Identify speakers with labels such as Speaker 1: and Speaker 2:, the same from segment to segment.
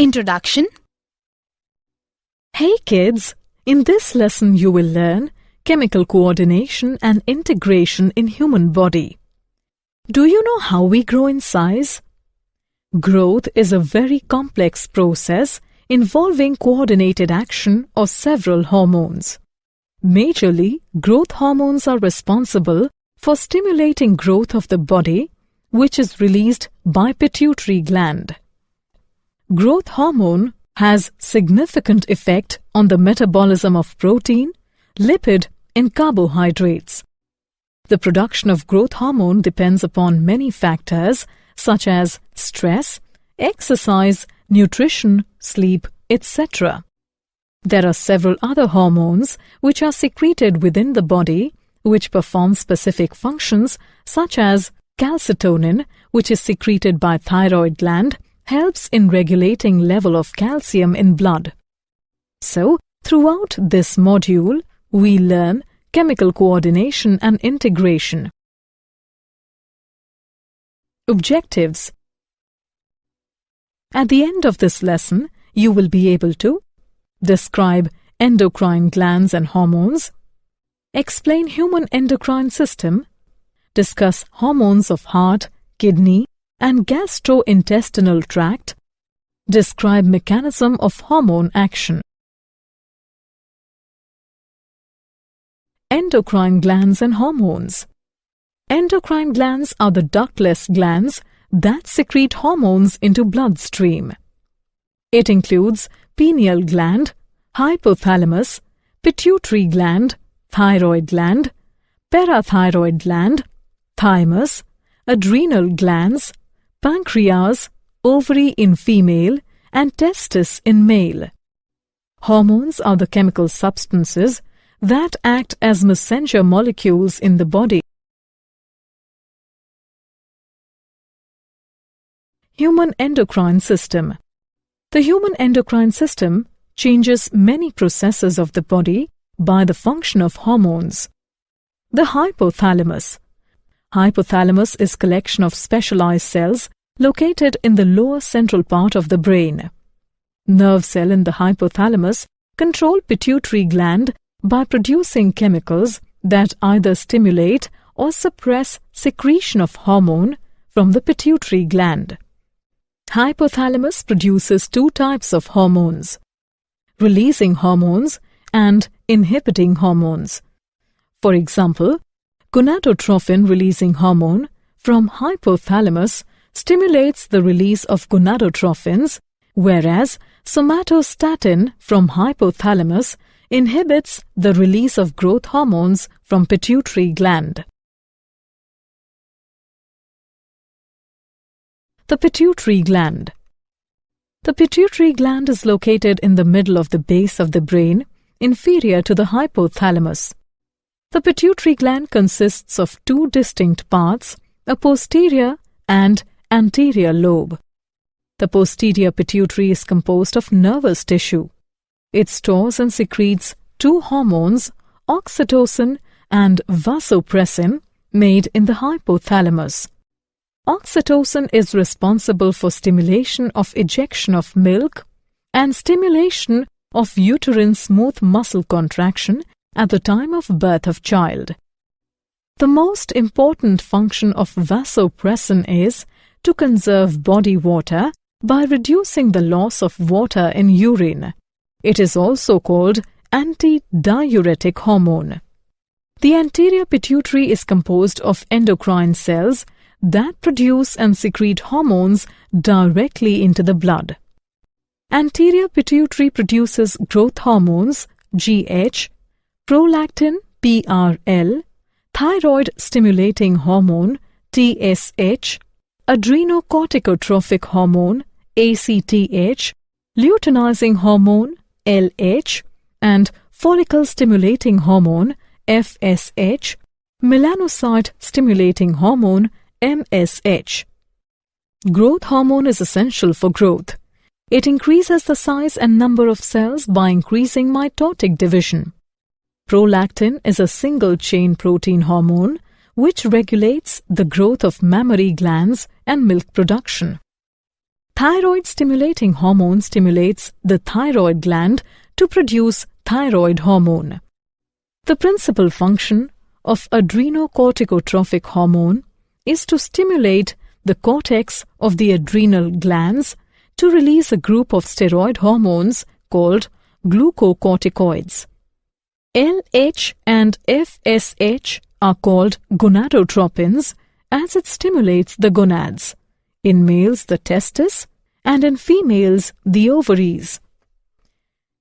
Speaker 1: Introduction.
Speaker 2: Hey kids, in this lesson you will learn chemical coordination and integration in human body. Do you know how we grow in size? Growth is a very complex process involving coordinated action of several hormones. Majorly, growth hormones are responsible for stimulating growth of the body, which is released by pituitary gland. Growth hormone has significant effect on the metabolism of protein, lipid, and carbohydrates. The production of growth hormone depends upon many factors such as stress, exercise, nutrition, sleep, etc. There are several other hormones which are secreted within the body which perform specific functions such as calcitonin, which is secreted by thyroid gland, helps in regulating level of calcium in blood. So, throughout this module, we learn chemical coordination and integration. Objectives. At the end of this lesson, you will be able to describe endocrine glands and hormones, explain human endocrine system, discuss hormones of heart, kidney, and gastrointestinal tract, describe mechanism of hormone action. Endocrine glands and hormones. Endocrine glands are the ductless glands that secrete hormones into bloodstream. It includes pineal gland, hypothalamus, pituitary gland, thyroid gland, parathyroid gland, thymus, adrenal glands, pancreas, ovary in female, and testis in male. Hormones are the chemical substances that act as messenger molecules in the body. Human endocrine system. The human endocrine system changes many processes of the body by the function of hormones. The hypothalamus. Hypothalamus is collection of specialized cells located in the lower central part of the brain. Nerve cell in the hypothalamus control pituitary gland by producing chemicals that either stimulate or suppress secretion of hormone from the pituitary gland. Hypothalamus produces two types of hormones: releasing hormones and inhibiting hormones. For example, gonadotrophin-releasing hormone from hypothalamus stimulates the release of gonadotrophins, whereas somatostatin from hypothalamus inhibits the release of growth hormones from pituitary gland. The pituitary gland. The pituitary gland is located in the middle of the base of the brain, inferior to the hypothalamus. The pituitary gland consists of two distinct parts, a posterior and anterior lobe. The posterior pituitary is composed of nervous tissue. It stores and secretes two hormones, oxytocin and vasopressin, made in the hypothalamus. Oxytocin is responsible for stimulation of ejection of milk and stimulation of uterine smooth muscle contraction at the time of birth of child. The most important function of vasopressin is to conserve body water by reducing the loss of water in urine. It is also called antidiuretic hormone. The anterior pituitary is composed of endocrine cells that produce and secrete hormones directly into the blood. Anterior pituitary produces growth hormones GH, prolactin PRL, thyroid stimulating hormone TSH, adrenocorticotropic hormone ACTH, luteinizing hormone LH, and follicle stimulating hormone FSH, melanocyte stimulating hormone MSH. Growth hormone is essential for growth. It increases the size and number of cells by increasing mitotic division. Prolactin is a single-chain protein hormone which regulates the growth of mammary glands and milk production. Thyroid-stimulating hormone stimulates the thyroid gland to produce thyroid hormone. The principal function of adrenocorticotropic hormone is to stimulate the cortex of the adrenal glands to release a group of steroid hormones called glucocorticoids. LH and FSH are called gonadotropins as it stimulates the gonads, in males the testes and in females the ovaries.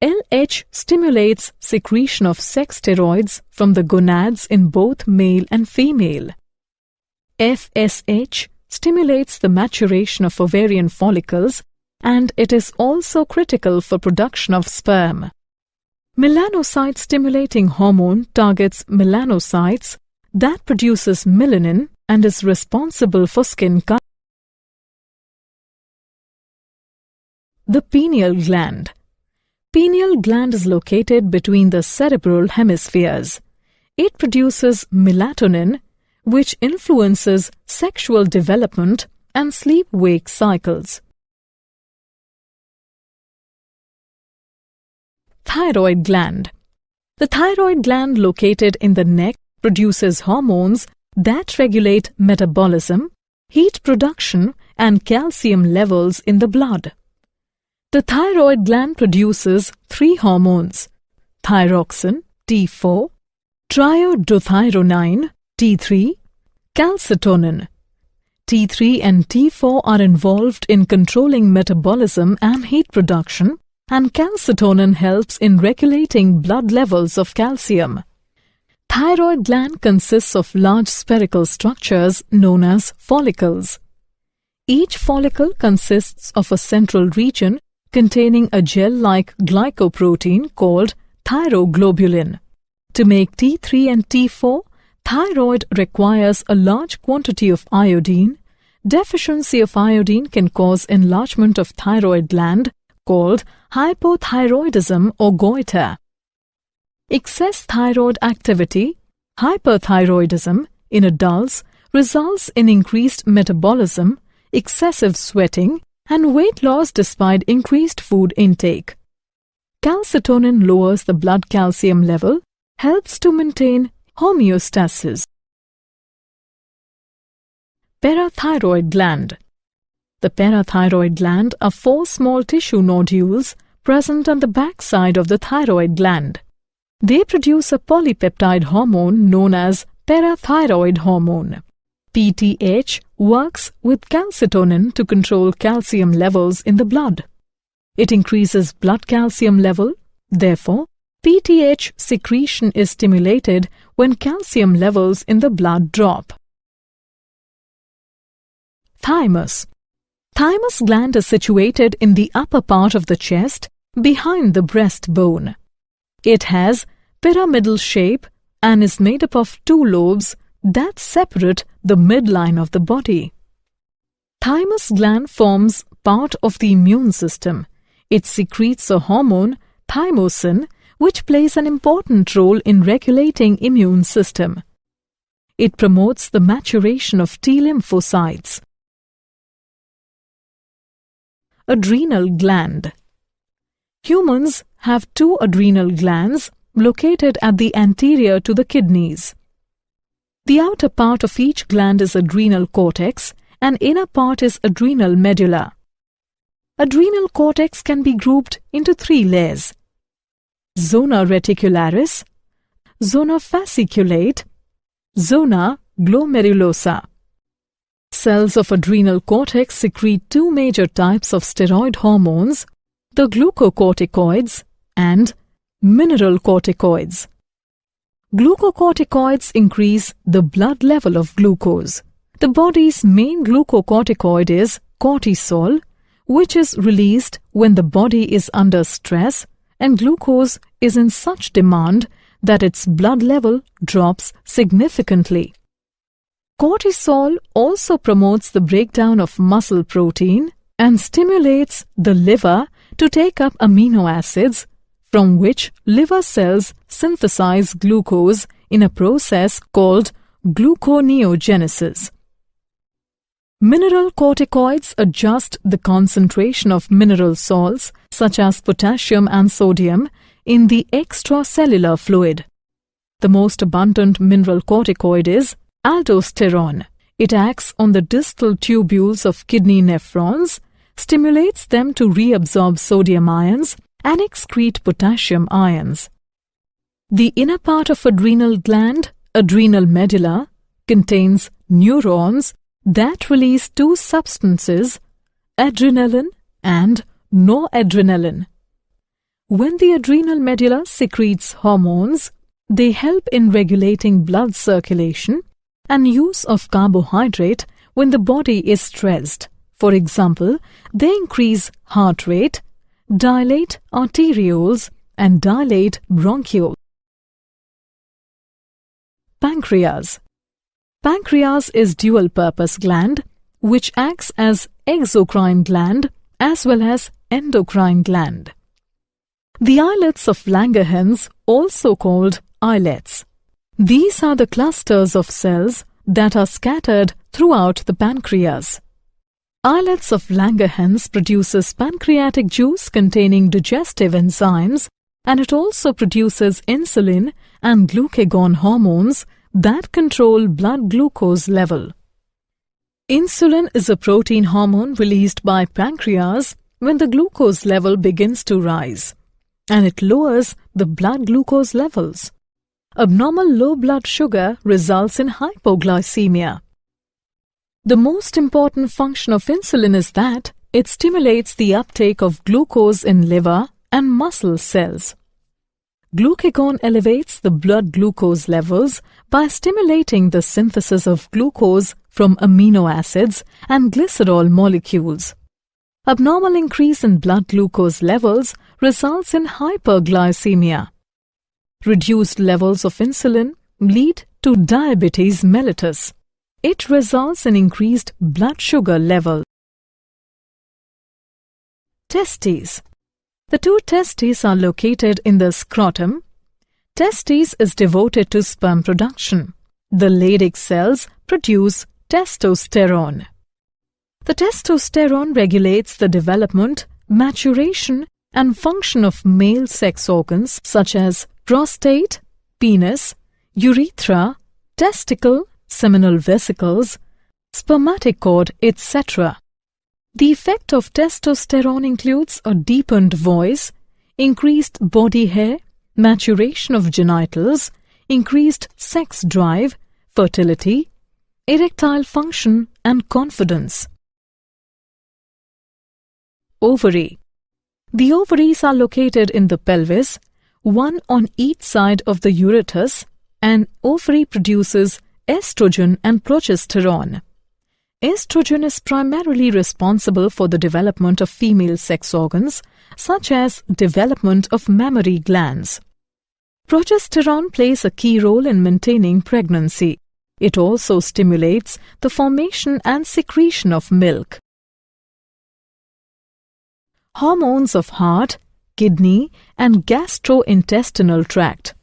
Speaker 2: LH stimulates secretion of sex steroids from the gonads in both male and female. FSH stimulates the maturation of ovarian follicles, and it is also critical for production of sperm. Melanocyte-stimulating hormone targets melanocytes that produces melanin and is responsible for skin color. The pineal gland. Pineal gland is located between the cerebral hemispheres. It produces melatonin, which influences sexual development and sleep-wake cycles. Thyroid gland. The thyroid gland located in the neck produces hormones that regulate metabolism, heat production, and calcium levels in the blood. The thyroid gland produces 3 hormones: thyroxine, T4, triiodothyronine, T3, calcitonin. T3 and T4 are involved in controlling metabolism and heat production, and calcitonin helps in regulating blood levels of calcium. Thyroid gland consists of large spherical structures known as follicles. Each follicle consists of a central region containing a gel-like glycoprotein called thyroglobulin. To make T3 and T4, thyroid requires a large quantity of iodine. Deficiency of iodine can cause enlargement of thyroid gland called hypothyroidism or goiter. Excess thyroid activity, hyperthyroidism, in adults results in increased metabolism, excessive sweating, and weight loss despite increased food intake. Calcitonin lowers the blood calcium level, helps to maintain homeostasis. Parathyroid gland. The parathyroid gland are 4 small tissue nodules present on the backside of the thyroid gland. They produce a polypeptide hormone known as parathyroid hormone. PTH works with calcitonin to control calcium levels in the blood. It increases blood calcium level. Therefore, PTH secretion is stimulated when calcium levels in the blood drop. Thymus. Thymus gland is situated in the upper part of the chest, behind the breastbone. It has pyramidal shape and is made up of 2 lobes that separate the midline of the body. Thymus gland forms part of the immune system. It secretes a hormone, thymosin, which plays an important role in regulating immune system. It promotes the maturation of T lymphocytes. Adrenal gland. Humans have 2 adrenal glands located at the anterior to the kidneys. The outer part of each gland is adrenal cortex and inner part is adrenal medulla. Adrenal cortex can be grouped into 3 layers: zona reticularis, zona fasciculate, zona glomerulosa. Cells of adrenal cortex secrete 2 major types of steroid hormones, the glucocorticoids and mineralocorticoids. Glucocorticoids increase the blood level of glucose. The body's main glucocorticoid is cortisol, which is released when the body is under stress and glucose is in such demand that its blood level drops significantly. Cortisol also promotes the breakdown of muscle protein and stimulates the liver to take up amino acids, from which liver cells synthesize glucose in a process called gluconeogenesis. Mineral corticoids adjust the concentration of mineral salts such as potassium and sodium in the extracellular fluid. The most abundant mineral corticoid is aldosterone. It acts on the distal tubules of kidney nephrons, stimulates them to reabsorb sodium ions and excrete potassium ions. The inner part of adrenal gland, adrenal medulla, contains neurons that release two substances, adrenaline and noradrenaline. When the adrenal medulla secretes hormones, they help in regulating blood circulation and use of carbohydrate when the body is stressed. For example, they increase heart rate, dilate arterioles, and dilate bronchioles. Pancreas. Pancreas is dual-purpose gland which acts as exocrine gland as well as endocrine gland. The islets of Langerhans, also called islets. These are the clusters of cells that are scattered throughout the pancreas. Islets of Langerhans produces pancreatic juice containing digestive enzymes, and it also produces insulin and glucagon hormones that control blood glucose level. Insulin is a protein hormone released by pancreas when the glucose level begins to rise, and it lowers the blood glucose levels. Abnormal low blood sugar results in hypoglycemia. The most important function of insulin is that it stimulates the uptake of glucose in liver and muscle cells. Glucagon elevates the blood glucose levels by stimulating the synthesis of glucose from amino acids and glycerol molecules. Abnormal increase in blood glucose levels results in hyperglycemia. Reduced levels of insulin lead to diabetes mellitus. It results in increased blood sugar level. Testes. The two testes are located in the scrotum. Testes is devoted to sperm production. The Leydig cells produce testosterone. The testosterone regulates the development, maturation, and function of male sex organs such as prostate, penis, urethra, testicle, seminal vesicles, spermatic cord, etc. The effect of testosterone includes a deepened voice, increased body hair, maturation of genitals, increased sex drive, fertility, erectile function, and confidence. Ovary. The ovaries are located in the pelvis, one on each side of the ureter, and ovary produces estrogen and progesterone. Estrogen is primarily responsible for the development of female sex organs, such as development of mammary glands. Progesterone plays a key role in maintaining pregnancy. It also stimulates the formation and secretion of milk. Hormones of heart, kidney, and gastrointestinal tract.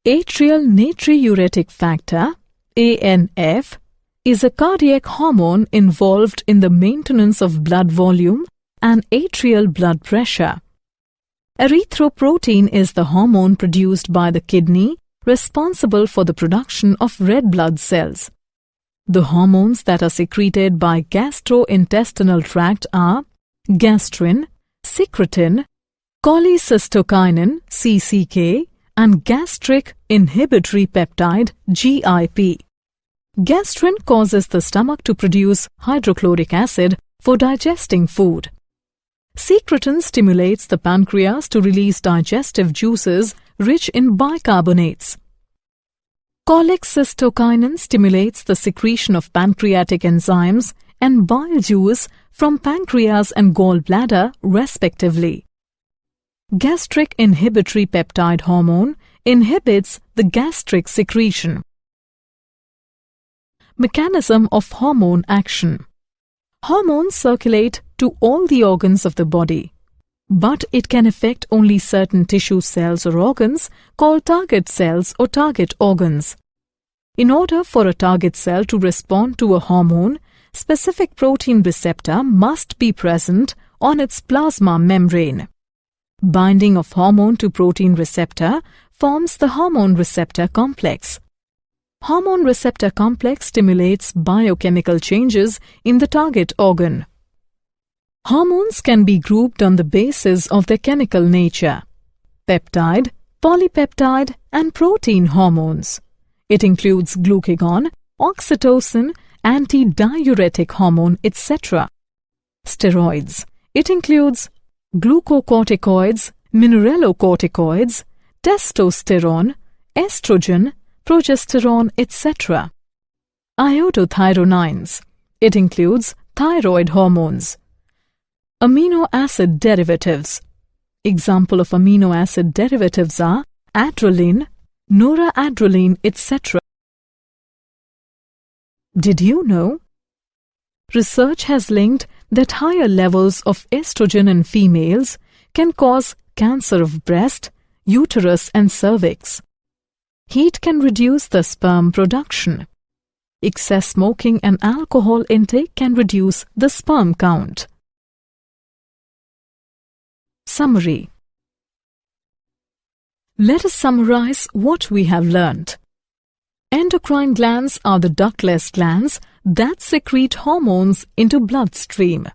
Speaker 2: Atrial natriuretic factor, ANF, is a cardiac hormone involved in the maintenance of blood volume and atrial blood pressure. Erythropoietin is the hormone produced by the kidney responsible for the production of red blood cells. The hormones that are secreted by gastrointestinal tract are gastrin, secretin, cholecystokinin (CCK), and gastric inhibitory peptide (GIP). Gastrin causes the stomach to produce hydrochloric acid for digesting food. Secretin stimulates the pancreas to release digestive juices rich in bicarbonates. Cholecystokinin stimulates the secretion of pancreatic enzymes and bile juice from pancreas and gallbladder, respectively. Gastric inhibitory peptide hormone inhibits the gastric secretion. Mechanism of hormone action. Hormones circulate to all the organs of the body, but it can affect only certain tissue cells or organs called target cells or target organs. In order for a target cell to respond to a hormone, specific protein receptor must be present on its plasma membrane. Binding of hormone to protein receptor forms the hormone receptor complex. Hormone receptor complex stimulates biochemical changes in the target organ. Hormones can be grouped on the basis of their chemical nature: peptide, polypeptide, and protein hormones. It includes glucagon, oxytocin, antidiuretic hormone, etc. Steroids. It includes glucocorticoids, mineralocorticoids, testosterone, estrogen, progesterone, etc. Iodothyronines. It includes thyroid hormones. Amino acid derivatives. Example of amino acid derivatives are adrenaline, noradrenaline, etc. Did you know? Research has linked that higher levels of estrogen in females can cause cancer of breast, uterus, and cervix. Heat can reduce the sperm production. Excess smoking and alcohol intake can reduce the sperm count. Summary. Let us summarize what we have learnt. Endocrine glands are the ductless glands that secrete hormones into bloodstream.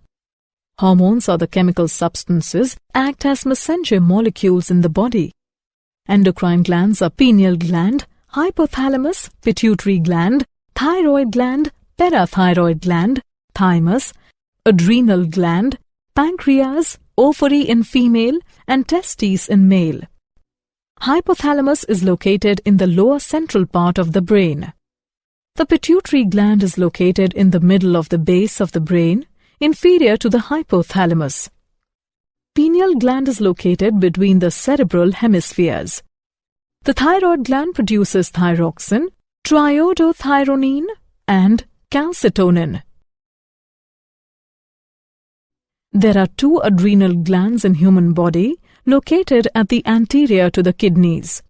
Speaker 2: Hormones are the chemical substances act as messenger molecules in the body. Endocrine glands are pineal gland, hypothalamus, pituitary gland, thyroid gland, parathyroid gland, thymus, adrenal gland, pancreas, ovary in female, and testes in male. Hypothalamus is located in the lower central part of the brain. The pituitary gland is located in the middle of the base of the brain, inferior to the hypothalamus. Pineal gland is located between the cerebral hemispheres. The thyroid gland produces thyroxine, triiodothyronine, and calcitonin. There are 2 adrenal glands in human body located at the anterior to the kidneys.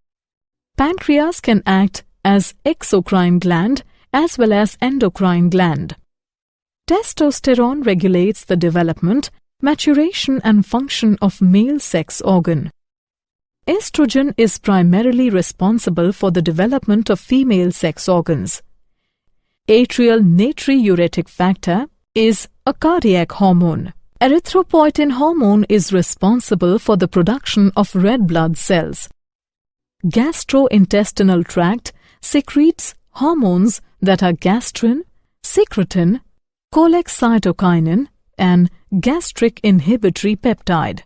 Speaker 2: Pancreas can act as exocrine gland as well as endocrine gland. Testosterone regulates the development, maturation and function of male sex organ. Estrogen is primarily responsible for the development of female sex organs. Atrial natriuretic factor is a cardiac hormone. Erythropoietin hormone is responsible for the production of red blood cells. Gastrointestinal tract secretes hormones that are gastrin, secretin, cholecystokinin, and gastric inhibitory peptide.